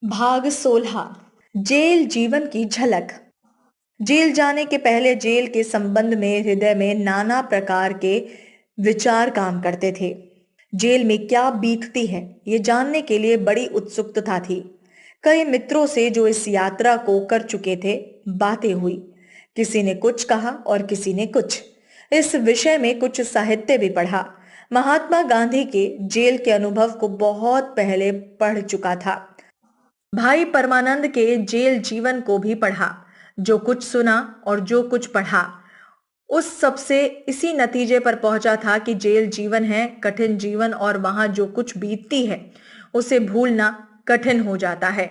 भाग 16। जेल जीवन की झलक। जेल जाने के पहले जेल के संबंध में हृदय में नाना प्रकार के विचार काम करते थे। जेल में क्या बीतती है ये जानने के लिए बड़ी उत्सुकता थी। कई मित्रों से जो इस यात्रा को कर चुके थे बातें हुई। किसी ने कुछ कहा और किसी ने कुछ। इस विषय में कुछ साहित्य भी पढ़ा। महात्मा गांधी के जेल के अनुभव को बहुत पहले पढ़ चुका था। भाई परमानंद के जेल जीवन को भी पढ़ा। जो कुछ सुना और जो कुछ पढ़ा उस सब से इसी नतीजे पर पहुंचा था कि जेल जीवन है कठिन जीवन और वहां जो कुछ बीतती है उसे भूलना कठिन हो जाता है।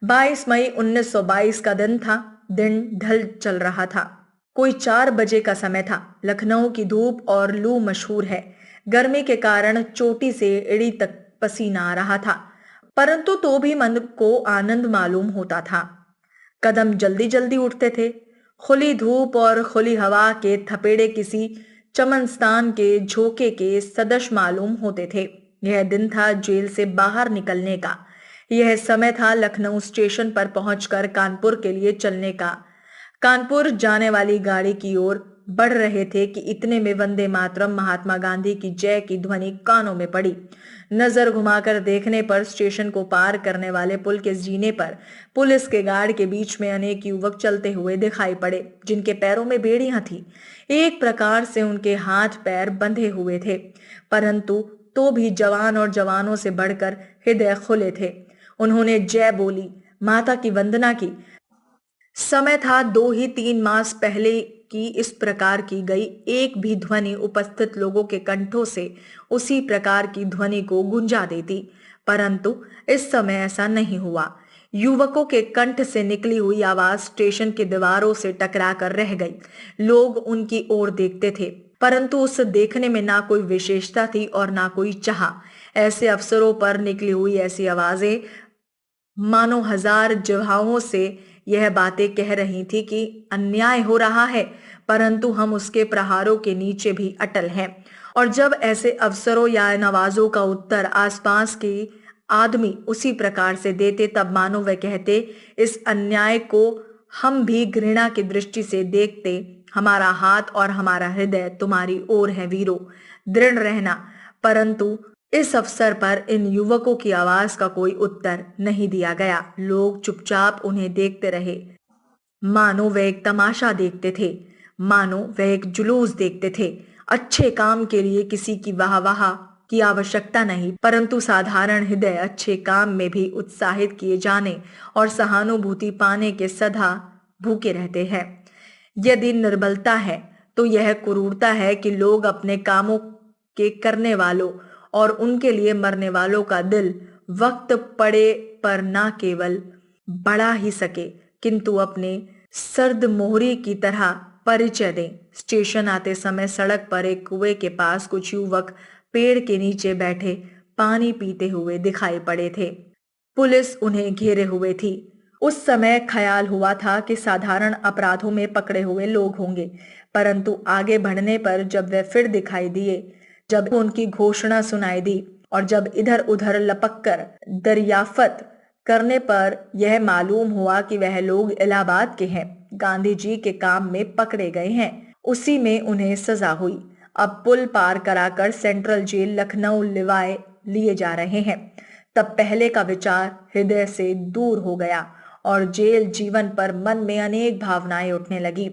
22 मई 1922 का दिन था। दिन ढल चल रहा था। कोई 4 बजे का समय था। लखनऊ की धूप और लू मशहूर है। गर्मी के कारण चोटी से एड़ी तक पसीना आ रहा था, परंतु तो भी मन को आनंद मालूम होता था। कदम जल्दी जल्दी उठते थे। खुली धूप और खुली हवा के थपेड़े किसी चमनस्तान के झोंके के सदृश मालूम होते थे। यह दिन था जेल से बाहर निकलने का। यह समय था लखनऊ स्टेशन पर पहुंचकर कानपुर के लिए चलने का। कानपुर जाने वाली गाड़ी की ओर बढ़ रहे थे कि इतने में वंदे मातरम महात्मा गांधी की जय की ध्वनि कानों में पड़ी। नजर घुमाकर देखने पर स्टेशन को पार करने वाले पुल के जीने पर पुलिस के गार्ड के बीच में अनेक युवक चलते हुए दिखाई पड़े, जिनके पैरों में बेड़ियां थी। एक प्रकार से उनके हाथ पैर बंधे हुए थे, परंतु तो भी जवान और जवानों से बढ़कर हृदय खुले थे। उन्होंने जय बोली, माता की वंदना की। समय था 2 ही 3 मास पहले की इस प्रकार की गई एक भी ध्वनि उपस्थित लोगों के कंठों से उसी प्रकार की ध्वनि को गुंजा देती, परंतु इस समय ऐसा नहीं हुआ। युवकों के कंठ से निकली हुई आवाज स्टेशन की दीवारों से टकराकर रह गई। लोग उनकी ओर देखते थे, परंतु उस देखने में ना कोई विशेषता थी और ना कोई चाह। ऐसे अवसरों पर निकली हुई ऐसी आवाजें मानो हजार जिह्वाओं से यह बातें कह रही थी कि अन्याय हो रहा है, परंतु हम उसके प्रहारों के नीचे भी अटल हैं। और जब ऐसे अवसरों या इन आवाजों का उत्तर आसपास के आदमी उसी प्रकार से देते, तब मानो वह कहते, इस अन्याय को हम भी घृणा की दृष्टि से देखते। हमारा हाथ और हमारा हृदय तुम्हारी ओर है वीरों, दृढ़ रहना। परंतु इस अवसर पर इन युवकों की आवाज का कोई उत्तर नहीं दिया गया। लोग चुपचाप उन्हें देखते रहे, मानो वे एक तमाशा देखते थे, मानो वे एक जुलूस देखते थे। अच्छे काम के लिए किसी की वाह की आवश्यकता नहीं, परंतु साधारण हृदय अच्छे काम में भी उत्साहित किए जाने और सहानुभूति पाने के सदा भूखे रहते हैं। यदि निर्बलता है तो यह क्रूरता है कि लोग अपने कामों के करने वालों और उनके लिए मरने वालों का दिल वक्त पड़े पर ना केवल बढ़ा ही सके, किंतु अपने सर्द मोहरी की तरह परिचय दें। स्टेशन आते समय सड़क पर एक कुएं के पास कुछ युवक पेड़ के नीचे बैठे पानी पीते हुए दिखाई पड़े थे। पुलिस उन्हें घेरे हुए थी। उस समय ख्याल हुआ था कि साधारण अपराधों में पकड़े हुए लोग होंगे, परंतु आगे बढ़ने पर जब वे फिर दिखाई दिए, जब उनकी घोषणा सुनाई दी और जब इधर उधर लपक कर दरियाफत करने पर यह मालूम हुआ कि वह लोग इलाहाबाद के हैं, गांधी जी के काम में पकड़े गए हैं। उसी में उन्हें सजा हुई। अब पुल पार कराकर सेंट्रल जेल लखनऊ लिवाए लिए जा रहे हैं। तब पहले का विचार हृदय से दूर हो गया और जेल जीवन पर मन में अनेक भावनाएं उठने लगी।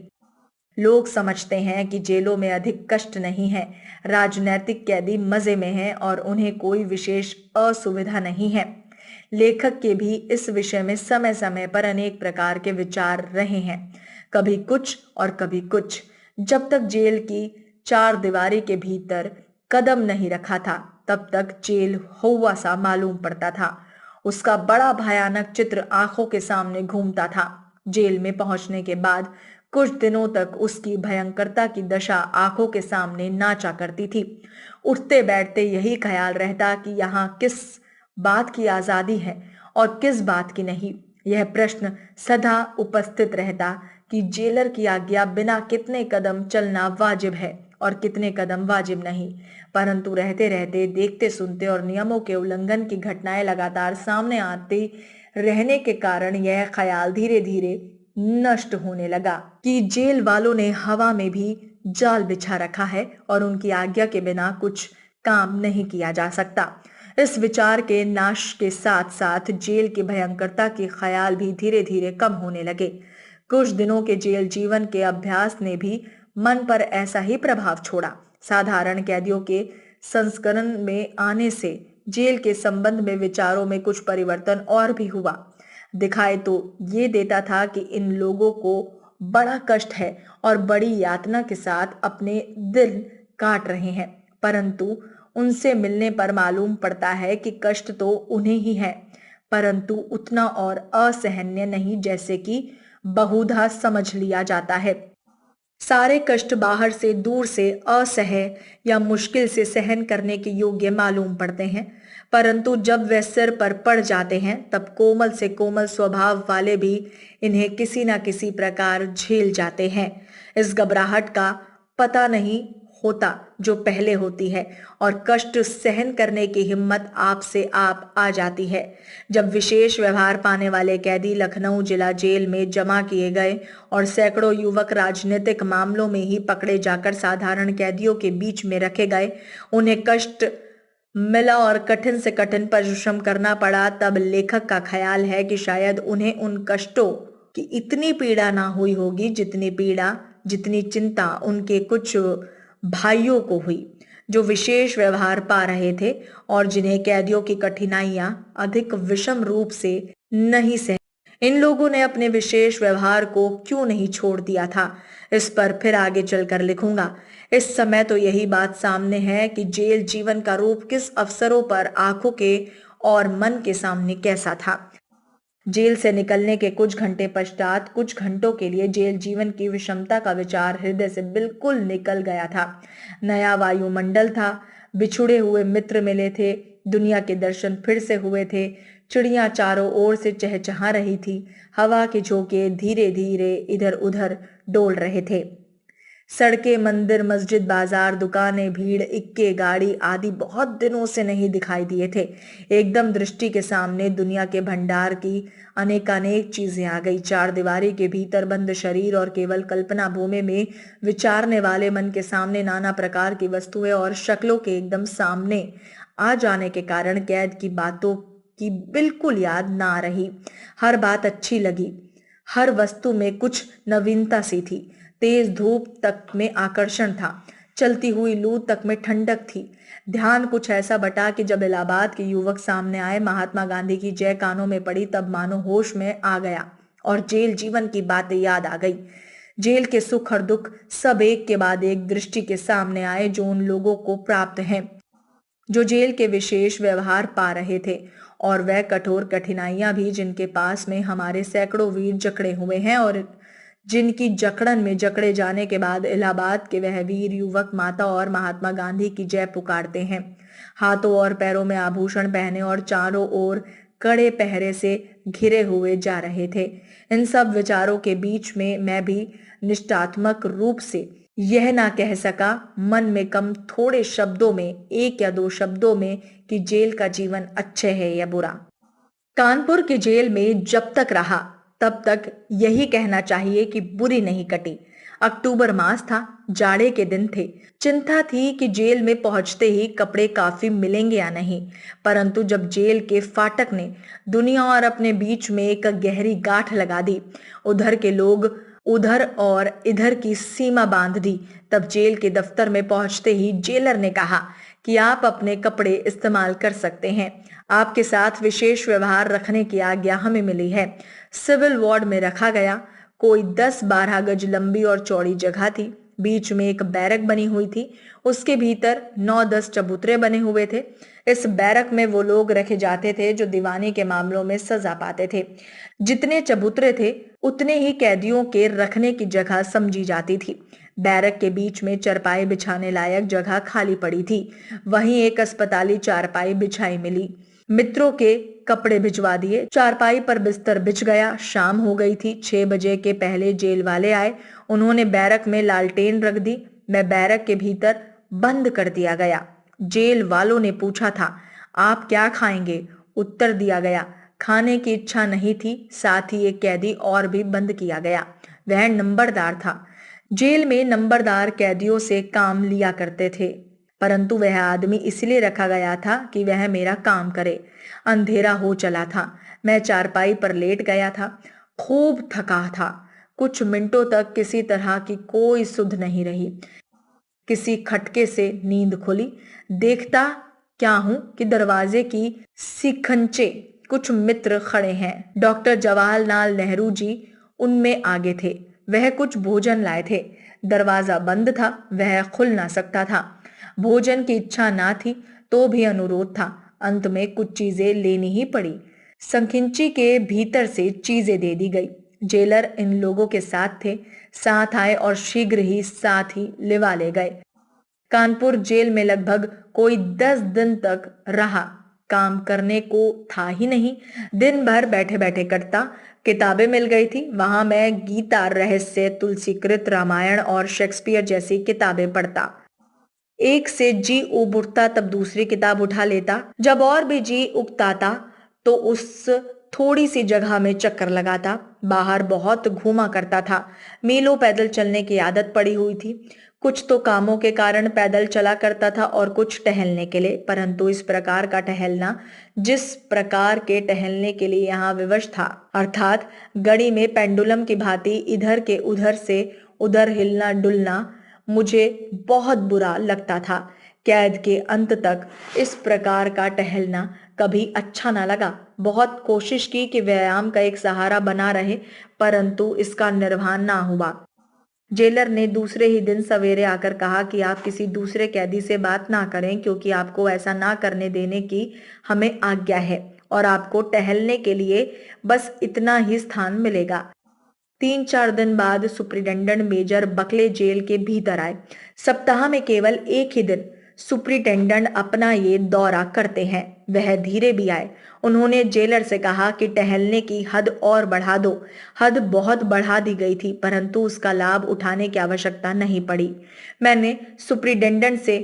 लोग समझते हैं कि जेलों में अधिक कष्ट नहीं है, राजनैतिक कैदी मजे में हैं और उन्हें कोई विशेष असुविधा नहीं है। लेखक के भी इस विषय में समय समय पर अनेक प्रकार के विचार रहे हैं, कभी कुछ और कभी कुछ। जब तक जेल की चार दीवारी के भीतर कदम नहीं रखा था, तब तक जेल हुआ सा मालूम पड़ता था। उसका बड़ा भयानक चित्र आंखों के सामने घूमता था। जेल में पहुंचने के बाद कुछ दिनों तक उसकी भयंकरता की दशा आंखों के सामने नाचा करती थी। उठते बैठते यही ख्याल रहता कि यहाँ किस बात की आजादी है और किस बात की नहीं। यह प्रश्न सदा उपस्थित रहता कि जेलर की आज्ञा बिना कितने कदम चलना वाजिब है और कितने कदम वाजिब नहीं। परंतु रहते रहते देखते सुनते और नियमों के उल्लंघन की घटनाएं लगातार सामने आती रहने के कारण यह ख्याल धीरे धीरे नष्ट होने लगा कि जेल वालों ने हवा में भी जाल बिछा रखा है और उनकी आज्ञा के बिना कुछ काम नहीं किया जा सकता। इस विचार के नाश के साथ साथ जेल की भयंकरता के ख्याल भी धीरे धीरे कम होने लगे। कुछ दिनों के जेल जीवन के अभ्यास ने भी मन पर ऐसा ही प्रभाव छोड़ा। साधारण कैदियों के संस्करण में आने से जेल के संबंध में विचारों में कुछ परिवर्तन और भी हुआ। दिखाई तो ये देता था कि इन लोगों को बड़ा कष्ट है और बड़ी यातना के साथ अपने दिल काट रहे हैं, परंतु उनसे मिलने पर मालूम पड़ता है कि कष्ट तो उन्हें ही है, परंतु उतना और असहनीय नहीं जैसे कि बहुधा समझ लिया जाता है। सारे कष्ट बाहर से, दूर से असह्य या मुश्किल से सहन करने के योग्य मालूम पड़ते हैं, परंतु जब वे सिर पर पड़ जाते हैं तब कोमल से कोमल स्वभाव वाले भी इन्हें किसी न किसी प्रकार झेल जाते हैं। इस घबराहट का पता नहीं होता जो पहले होती है और कष्ट सहन करने की हिम्मत आप से आप आ जाती है। जब विशेष व्यवहार पाने वाले कैदी लखनऊ जिला जेल में जमा किए गए और सैकड़ों युवक राजनीतिक मामलों में ही पकड़े जाकर साधारण कैदियों के बीच में रखे गए, उन्हें कष्ट मिला और कठिन से कठिन परिश्रम करना पड़ा, तब लेखक का ख्याल है कि शायद उन्हें उन कष्टों की इतनी पीड़ा ना हुई होगी जितनी चिंता उनके कुछ भाइयों को हुई जो विशेष व्यवहार पा रहे थे और जिन्हें कैदियों की कठिनाइयां अधिक विषम रूप से नहीं सह। इन लोगों ने अपने विशेष व्यवहार को क्यों नहीं छोड़ दिया था, इस पर फिर आगे चलकर लिखूंगा। इस समय तो यही बात सामने है कि जेल जीवन का रूप किस अवसरों पर आंखों के और मन के सामने कैसा था। जेल से निकलने के कुछ घंटे पश्चात कुछ घंटों के लिए जेल जीवन की विषमता का विचार हृदय से बिल्कुल निकल गया था। नया वायुमंडल था, बिछुड़े हुए मित्र मिले थे, दुनिया के दर्शन फिर से हुए थे, चिड़ियां चारों ओर से चहचहा रही थी, हवा के झोंके धीरे धीरे इधर उधर डोल रहे थे। सड़कें, मंदिर, मस्जिद, बाजार, दुकानें, भीड़, इक्के, गाड़ी आदि बहुत दिनों से नहीं दिखाई दिए थे। एकदम दृष्टि के सामने दुनिया के भंडार की अनेकानेक चीजें आ गई। चार दीवारी के भीतर बंद शरीर और केवल कल्पना भूमि में विचारने वाले मन के सामने नाना प्रकार की वस्तुएं और शक्लों के एकदम सामने आ जाने के कारण कैद की बातों की बिल्कुल याद ना रही। हर बात अच्छी लगी, हर वस्तु में कुछ नवीनता सी थी। तेज धूप तक में आकर्षण था, चलती हुई लू तक में ठंडक थी। ध्यान कुछ ऐसा बटा कि जब इलाहाबाद के युवक सामने आए, महात्मा गांधी की जय कानों में पड़ी, तब मानो होश में आ गया और जेल जीवन की बातें याद आ गई। जेल के सुख और दुख सब एक के बाद एक दृष्टि के सामने आए जो उन लोगों को प्राप्त हैं जो जेल के विशेष व्यवहार पा रहे थे, और वह कठोर कठिनाइयां भी जिनके पास में हमारे सैकड़ों वीर जकड़े हुए हैं और जिनकी जकड़न में जकड़े जाने के बाद इलाहाबाद के वह वीर युवक माता और महात्मा गांधी की जय पुकारते हैं। हाथों और पैरों में आभूषण पहने और चारों ओर कड़े पहरे से घिरे हुए जा रहे थे। इन सब विचारों के बीच में मैं भी निष्ठात्मक रूप से यह ना कह सका, मन में कम थोड़े शब्दों में, एक या दो शब्दों में, कि जेल का जीवन अच्छे है या बुरा। कानपुर की जेल में जब तक रहा तब तक यही कहना चाहिए कि बुरी नहीं कटी। अक्टूबर मास था, जाड़े के दिन थे। चिंता थी कि जेल में पहुंचते ही कपड़े काफी मिलेंगे या नहीं, परंतु जब जेल के फाटक ने दुनिया और अपने बीच में एक गहरी गांठ लगा दी, उधर के लोग उधर और इधर की सीमा बांध दी, तब जेल के दफ्तर में पहुंचते ही जेलर ने कहा कि आप अपने कपड़े इस्तेमाल कर सकते हैं। आपके साथ विशेष व्यवहार रखने की आज्ञा हमें मिली है। सिविल वार्ड में रखा गया। कोई 10-12 गज लंबी और चौड़ी जगह थी। बीच में एक बैरक बनी हुई थी। उसके भीतर 9-10 चबूतरे बने हुए थे। इस बैरक में वो लोग रखे जाते थे जो दीवानी के मामलों में सजा पाते थे। जितने चबूतरे थे उतने ही कैदियों के रखने की जगह समझी जाती थी। बैरक के बीच में चरपाई बिछाने लायक जगह खाली पड़ी थी। वहीं एक अस्पताली चारपाई बिछाई मिली। मित्रों के कपड़े भिजवा दिए, चारपाई पर बिस्तर बिछ गया। शाम हो गई थी। 6 बजे के पहले जेल वाले आए। उन्होंने बैरक में लालटेन रख दी। मैं बैरक के भीतर बंद कर दिया गया। जेल वालों ने पूछा था, आप क्या खाएंगे? उत्तर दिया गया, खाने की इच्छा नहीं थी। साथ ही एक कैदी और भी बंद किया गया। वह नंबरदार था। जेल में नंबरदार कैदियों से काम लिया करते थे, परंतु वह आदमी इसलिए रखा गया था कि वह मेरा काम करे। अंधेरा हो चला था। मैं चारपाई पर लेट गया था। खूब थका था। कुछ मिनटों तक किसी तरह की कोई सुध नहीं रही। किसी खटके से नींद खुली। देखता क्या हूं कि दरवाजे की सिखंचे कुछ मित्र खड़े हैं। डॉक्टर जवाहरलाल नेहरू जी उनमें आगे थे। वह कुछ भोजन लाए थे। दरवाजा बंद था, वह खुल ना सकता था। भोजन की इच्छा ना थी तो भी अनुरोध था। अंत में कुछ चीजें लेनी ही पड़ी। संखिंची के भीतर से चीजें दे दी गई। जेलर इन लोगों के साथ थे। साथ आए और शीघ्र ही साथ ही लिवा ले गए। कानपुर जेल में लगभग कोई 10 दिन तक रहा। काम करने को था ही नहीं। दिन भर बैठे बैठे कटता। किताबें मिल गई थी। वहां मैं गीता, रहस्य, तुलसीकृत, रामायण और शेक्सपियर जैसी किताबें पढ़ता। एक से जी ऊब उठता तब दूसरी किताब उठा लेता। जब और भी जी उगताता तो उस थोड़ी सी जगह में चक्कर लगाता। बाहर बहुत घूमा करता था। मीलों पैदल चलने की आदत पड़ी हुई थी। कुछ तो कामों के कारण पैदल चला करता था और कुछ टहलने के लिए, परंतु इस प्रकार का टहलना जिस प्रकार के टहलने के लिए यहाँ विवश था, अर्थात घड़ी में पेंडुलम की भांति इधर के उधर से उधर हिलना डुलना, मुझे बहुत बुरा लगता था। कैद के अंत तक इस प्रकार का टहलना कभी अच्छा ना लगा। बहुत कोशिश की कि व्यायाम का एक सहारा बना रहे, परंतु इसका निर्वाह ना हुआ। जेलर ने दूसरे ही दिन सवेरे आकर कहा कि आप किसी दूसरे कैदी से बात ना करें, क्योंकि आपको ऐसा ना करने देने की हमें आज्ञा है और आपको टहलने के लिए बस इतना ही स्थान मिलेगा। 3-4 दिन बाद सुप्रिटेंडेंट मेजर बकले जेल के भीतर आए। सप्ताह में केवल एक ही दिन सुप्रिटेंडेंट अपना ये दौरा करते हैं। वह धीरे भी आए। उन्होंने जेलर से कहा कि टहलने की हद और बढ़ा दो। हद बहुत बढ़ा दी गई थी, परंतु उसका लाभ उठाने की आवश्यकता नहीं पड़ी। मैंने सुप्रिटेंडेंट से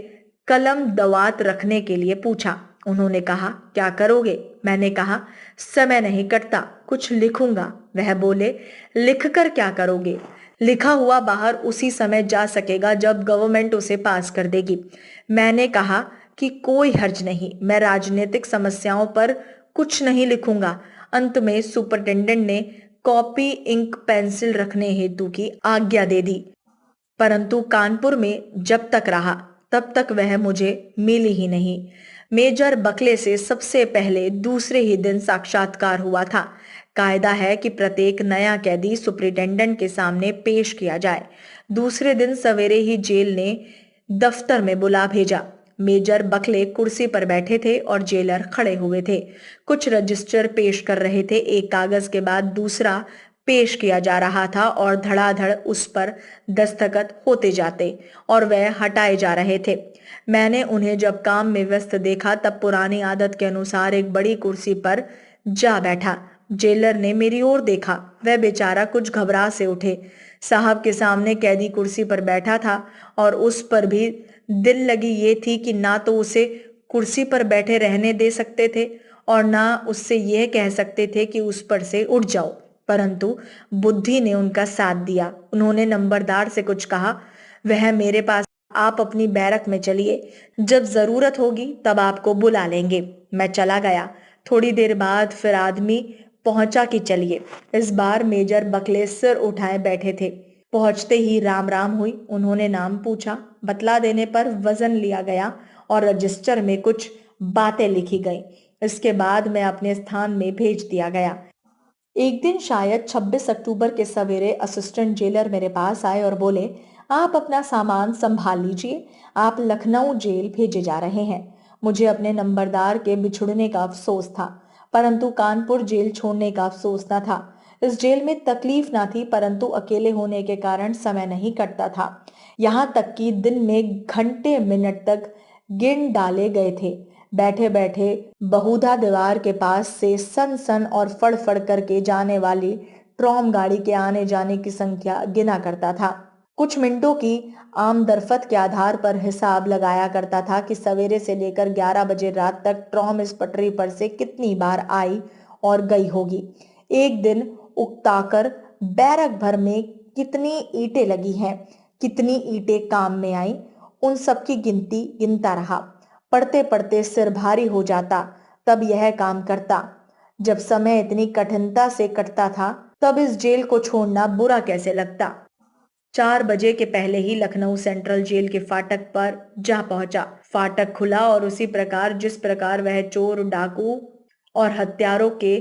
कलम दवात रखने के लिए पूछा। उन्होंने कहा, क्या करोगे? मैंने कहा, समय नहीं कटता, कुछ लिखूंगा। वह बोले, लिखकर क्या करोगे? लिखा हुआ बाहर उसी समय जा सकेगा जब गवर्नमेंट उसे पास कर देगी। मैंने कहा कि कोई हर्ज नहीं, मैं राजनीतिक समस्याओं पर कुछ नहीं लिखूंगा। अंत में सुपरिटेंडेंट ने कॉपी, इंक, पेंसिल रखने हेतु की आज्ञा दे दी, परंतु कानपुर में जब तक रहा तब तक वह मुझे मिली ही नहीं। मेजर बकले से सबसे पहले दूसरे ही दिन साक्षात्कार हुआ था। कायदा है कि प्रत्येक नया कैदी सुप्रिटेंडेंट के सामने पेश किया जाए। दूसरे दिन सवेरे ही जेल ने दफ्तर में बुला भेजा। मेजर बकले कुर्सी पर बैठे थे और जेलर खड़े हुए थे। कुछ रजिस्टर पेश कर रहे थे। एक कागज के बाद दूसरा पेश किया जा रहा था और धड़ाधड़ उस पर दस्तखत होते जाते और वह हटाए जा रहे थे। मैंने उन्हें जब काम में व्यस्त देखा तब पुरानी आदत के अनुसार एक बड़ी कुर्सी पर जा बैठा। जेलर ने मेरी ओर देखा। वह बेचारा कुछ घबरा से उठे। साहब के सामने कैदी कुर्सी पर बैठा था और उस पर भी दिल लगी ये थी कि ना तो उसे कुर्सी पर बैठे रहने दे सकते थे और ना उससे यह कह सकते थे कि उस पर से उठ जाओ, परंतु बुद्धि ने उनका साथ दिया। उन्होंने नंबरदार से कुछ कहा। वह मेरे पास, आप अपनी बैरक में चलिए, जब जरूरत होगी तब आपको बुला लेंगे। मैं चला गया। थोड़ी देर बाद फिर आदमी पहुंचा कि चलिए। इस बार मेजर बकले सिर उठाए बैठे थे। पहुंचते ही राम राम हुई। उन्होंने नाम पूछा। बतला देने पर वजन लिया गया और रजिस्टर में कुछ बातें लिखी गई। इसके बाद मैं अपने स्थान में भेज दिया गया। एक दिन शायद 26 अक्टूबर के सवेरे असिस्टेंट जेलर मेरे पास आए और बोले, आप अपना सामान संभाल लीजिए, आप लखनऊ जेल भेजे जा रहे हैं। मुझे अपने नंबरदार के बिछुड़ने का अफसोस था, परंतु कानपुर जेल छोड़ने का अफसोस न था। इस जेल में तकलीफ ना थी, परंतु अकेले होने के कारण समय नहीं कटता था। यहाँ तक कि दिन में घंटे मिनट तक गिन डाले गए थे। बैठे बैठे बहुधा दीवार के पास से सन सन और फड़ फड़ करके जाने वाली ट्रॉम गाड़ी के आने जाने की संख्या गिना करता था। कुछ मिनटों की आमदरफत के आधार पर हिसाब लगाया करता था कि सवेरे से लेकर 11 बजे रात तक ट्रॉम इस पटरी पर से कितनी बार आई और गई होगी। एक दिन उकताकर बैरक भर में कितनी ईंटें लगी हैं, कितनी ईंटें काम में आई, उन सब की गिनती गिनता रहा। पढ़ते पढ़ते सिर भारी हो जाता, तब यह काम करता। जब समय इतनी कठिनता से कटता था, तब इस जेल को छोड़ना बुरा कैसे लगता। 4 बजे के पहले ही लखनऊ सेंट्रल जेल के फाटक पर जा पहुंचा। फाटक खुला और उसी प्रकार जिस प्रकार वह चोर, डाकू और हत्यारों के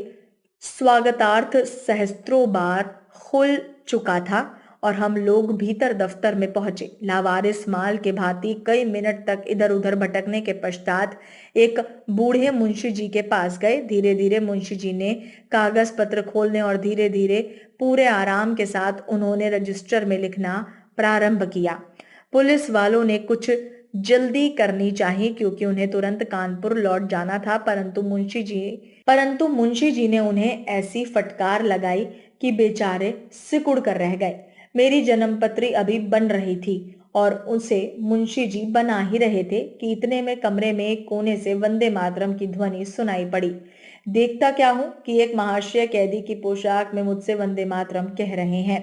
स्वागतार्थ सहस्त्रों बार खुल चुका था, और हम लोग भीतर दफ्तर में पहुंचे। लावारिस माल के भांति कई मिनट तक इधर उधर भटकने के पश्चात एक बूढ़े मुंशी जी के पास गए। धीरे धीरे मुंशी जी ने कागज पत्र खोलने और धीरे धीरे पूरे आराम के साथ उन्होंने रजिस्टर में लिखना प्रारंभ किया। पुलिस वालों ने कुछ जल्दी करनी चाहिए क्योंकि उन्हें तुरंत कानपुर लौट जाना था, परंतु मुंशी जी ने उन्हें ऐसी फटकार लगाई कि बेचारे सिकुड़ कर रह गए। मेरी जन्मपत्री अभी बन रही थी और उसे मुंशी जी बना ही रहे थे कि इतने में कमरे में एक कोने से वंदे मातरम की ध्वनि सुनाई पड़ी। देखता क्या हूं कि एक महाशय कैदी की पोशाक में मुझसे वंदे मातरम कह रहे हैं।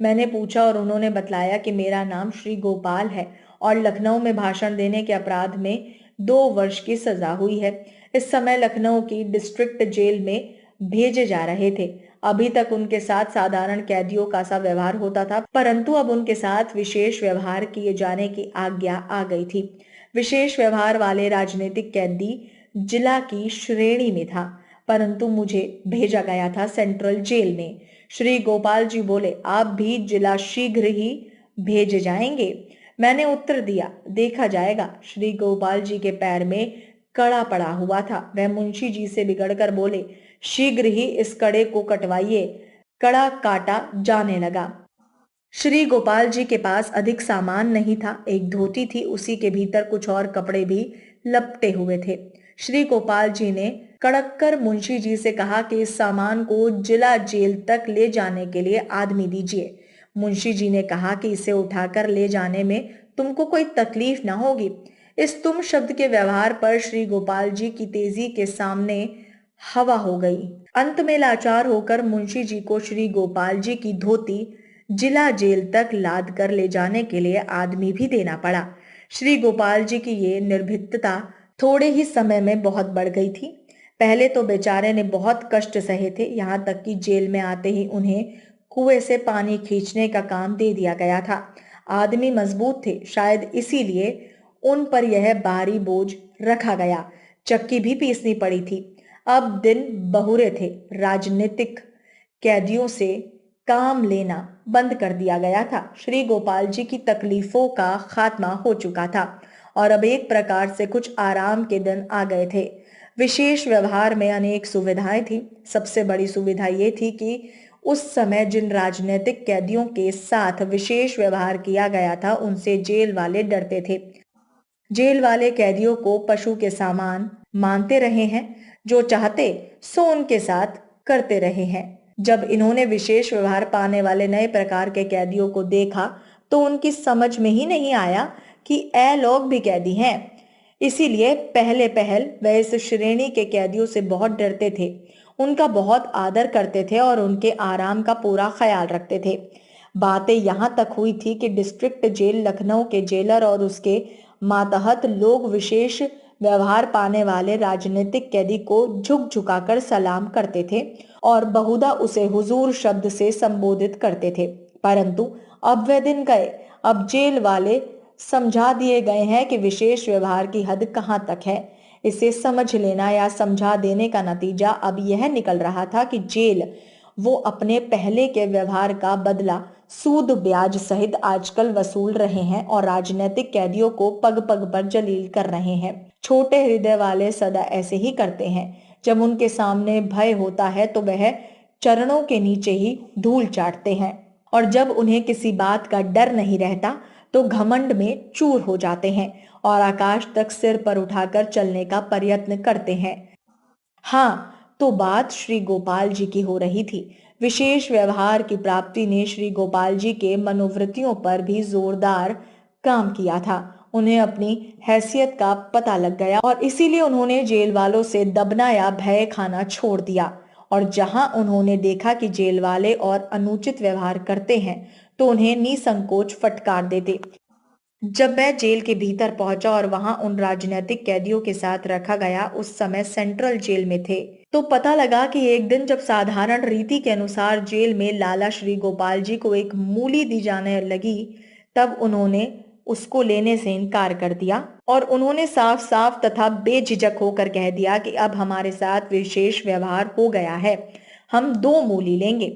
मैंने पूछा और उन्होंने बतलाया कि मेरा नाम श्री गोपाल है और लखनऊ में भाषण देने के अपराध में 2 वर्ष की सजा हुई है। इस समय लखनऊ की डिस्ट्रिक्ट जेल में भेजे जा रहे थे। अभी तक उनके साथ साधारण कैदियों का सा व्यवहार होता था, परंतु अब उनके साथ विशेष व्यवहार किए जाने की आज्ञा आ गई थी। विशेष व्यवहार वाले राजनीतिक कैदी जिला की श्रेणी में था, परंतु मुझे भेजा गया था सेंट्रल जेल में। श्री गोपाल जी बोले, आप भी जिला शीघ्र ही भेजे जाएंगे। मैंने उत्तर दिया, देखा जाएगा। श्री गोपाल जी के पैर में कड़ा पड़ा हुआ था। वह मुंशी जी से बिगड़कर बोले, शीघ्र ही इस कड़े को कटवाइए। कड़ा काटा जाने लगा। श्री गोपाल जी के पास अधिक सामान नहीं था। एक धोती थी, उसी के भीतर कुछ और कपड़े भी लपटे हुए थे। श्री गोपाल जी ने कड़क कर मुंशी जी से कहा कि इस सामान को जिला जेल तक ले जाने के लिए आदमी दीजिए। मुंशी जी ने कहा कि इसे उठाकर ले जाने में तुमको कोई तकलीफ ना होगी। इस तुम शब्द के व्यवहार पर श्री गोपाल जी की तेजी के सामने हवा हो गई। अंत में लाचार होकर मुंशी जी को श्री गोपाल जी की धोती जिला जेल तक लाद कर ले जाने के लिए आदमी भी देना पड़ा। श्री गोपाल जी की ये निर्भीकता थोड़े ही समय में बहुत बढ़ गई थी। पहले तो बेचारे ने बहुत कष्ट सहे थे, यहाँ तक कि जेल में आते ही उन्हें कुएं से पानी खींचने का काम दे दिया गया था। आदमी मजबूत थे, शायद इसीलिए उन पर यह भारी बोझ रखा गया। चक्की भी पीसनी पड़ी थी। अब दिन बहुरे थे। राजनीतिक कैदियों से काम लेना बंद कर दिया गया था। श्री गोपाल जी की तकलीफों का खात्मा हो चुका था और अब एक प्रकार से कुछ आराम के दिन आ गए थे। विशेष व्यवहार में अनेक सुविधाएं थी। सबसे बड़ी सुविधा ये थी कि उस समय जिन राजनीतिक कैदियों के साथ विशेष व्यवहार किया गया था, उनसे जेल वाले डरते थे। जेल वाले कैदियों को पशु के समान मानते रहे हैं, जो चाहते सो उनके साथ करते रहे हैं। जब इन्होंने विशेष व्यवहार पाने वाले नए प्रकार के कैदियों को देखा तो उनकी समझ में ही नहीं आया कि ऐ लोग भी कैदी हैं। इसीलिए पहले पहल वे इस श्रेणी के कैदियों से बहुत डरते थे, उनका बहुत आदर करते थे और उनके आराम का पूरा ख्याल रखते थे। बातें यहाँ तक हुई थी कि डिस्ट्रिक्ट जेल लखनऊ के जेलर और उसके मातहत लोग विशेष व्यवहार पाने वाले राजनीतिक कैदी को झुक झुकाकर सलाम करते थे और बहुधा उसे हुजूर शब्द से संबोधित करते थे। परंतु अब वे दिन गए। अब जेल वाले समझा दिए गए हैं कि विशेष व्यवहार की हद कहाँ तक है। इसे समझ लेना या समझा देने का नतीजा अब यह निकल रहा था कि जेल वो अपने पहले के व्यवहार का बदला सूद ब्याज सहित आजकल वसूल रहे हैं और राजनीतिक कैदियों को पग पग पर जलील कर रहे हैं। छोटे हृदय वाले सदा ऐसे ही करते हैं। जब उनके सामने भय होता है तो वह चरणों के नीचे ही धूल चाटते हैं, और जब उन्हें किसी बात का डर नहीं रहता तो घमंड में चूर हो जाते हैं और आकाश तक सिर पर उठाकर चलने का प्रयत्न करते हैं। हाँ, तो बात श्री गोपाल जी की हो रही थी। विशेष व्यवहार की प्राप्ति ने श्री गोपाल जी के मनोवृत्तियों पर भी जोरदार काम किया था। उन्हें अपनी हैसियत का पता लग गया और इसीलिए उन्होंने जेल वालों से दबना या भय खाना छोड़ दिया और जहां उन्होंने देखा कि जेल वाले और अनुचित व्यवहार करते हैं तो उन्हें निसंकोच फटकार देते। जब मैं जेल के भीतर पहुंचा और वहां उन राजनीतिक कैदियों के साथ रखा गया, उस समय सेंट्रल जेल में थे, तो पता लगा कि एक दिन जब साधारण रीति के अनुसार जेल में लाला श्री गोपाल जी को एक मूली दी जाने लगी, तब उन्होंने उसको लेने से इनकार कर दिया और उन्होंने साफ साफ तथा बेझिझक होकर कह दिया कि अब हमारे साथ विशेष व्यवहार हो गया है, हम 2 मूली लेंगे।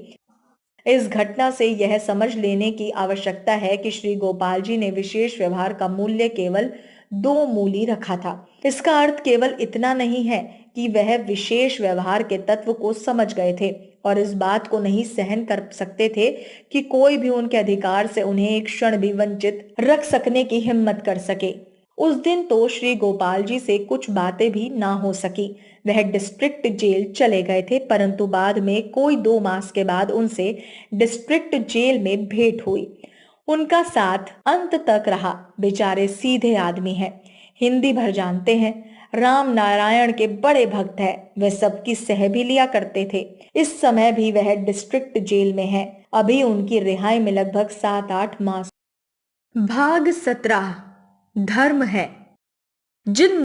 इस घटना से यह समझ लेने की आवश्यकता है कि श्री गोपाल जी ने विशेष व्यवहार का मूल्य केवल 2 मूली रखा था। इसका अर्थ केवल इतना नहीं है कि वह विशेष व्यवहार के तत्व को समझ गए थे और इस बात को नहीं सहन कर सकते थे कि कोई भी उनके अधिकार से उन्हें एक क्षण भी वंचित रख सकने की हिम्मत कर सके। उस दिन तो श्री गोपाल जी से कुछ बातें भी ना हो सकी। वह डिस्ट्रिक्ट जेल चले गए थे, परंतु बाद में कोई 2 मास के बाद उनसे डिस्ट्रिक्ट जेल में भेंट हुई। उनका साथ अंत तक रहा। बेचारे सीधे आदमी हैं, हिंदी भर जानते हैं, राम नारायण के बड़े भक्त हैं। वे सबकी सह भी लिया करते थे। इस समय भी वह डिस्ट्रिक्ट जेल में है। अभी उनकी रिहाई में लगभग 7-8 मास। भाग 17 धर्म है। जिन